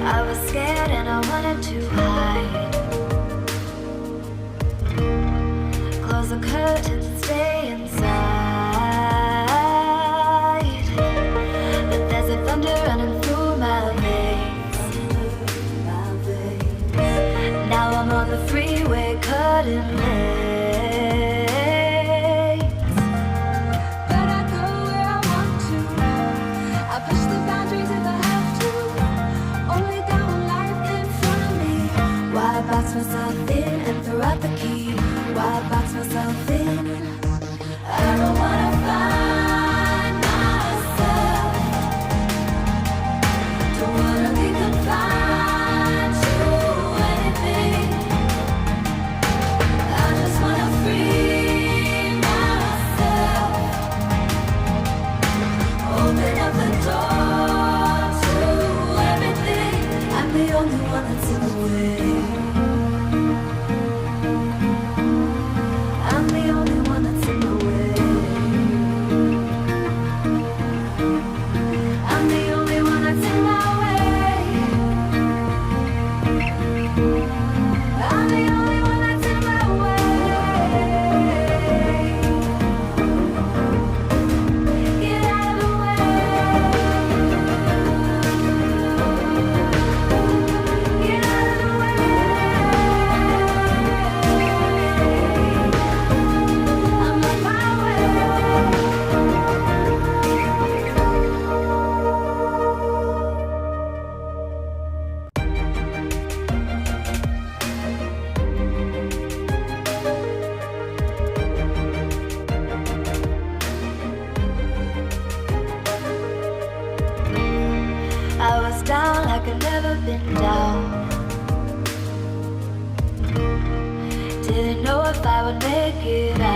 I was scared and I wanted to hide. Close the curtains and stay inside. But there's a thunder running through my veins. Now I'm on the freeway cutting lanes. But I go where I want to. I push the boundaries if I have to. Only got one life in front of me. Why box myself in and throw out the key? Why box myself in? I've never been down. Didn't know if I would make it out.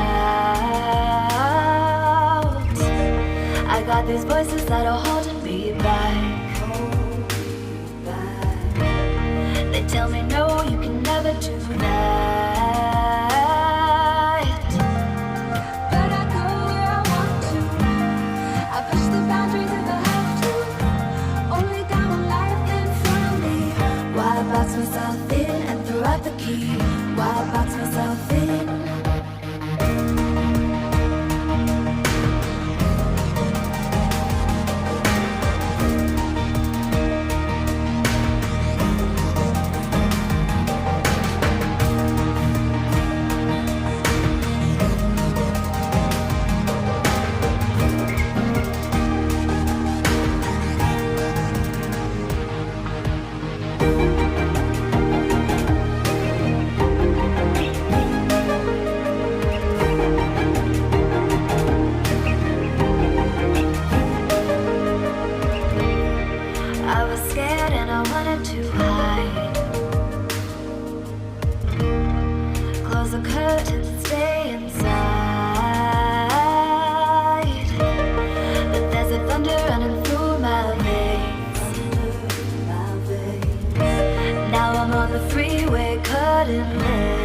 I got these voices that are holding me back. They tell me no, you can never do that. But I go where I want to. I push the boundaries if I have to. Only got one life in front of me. Why box myself in and throw out the key? Why box myself in? I was scared and I wanted to hide. Close the curtains, stay inside. But there's a thunder running through my veins. Now I'm on the freeway cutting lanes.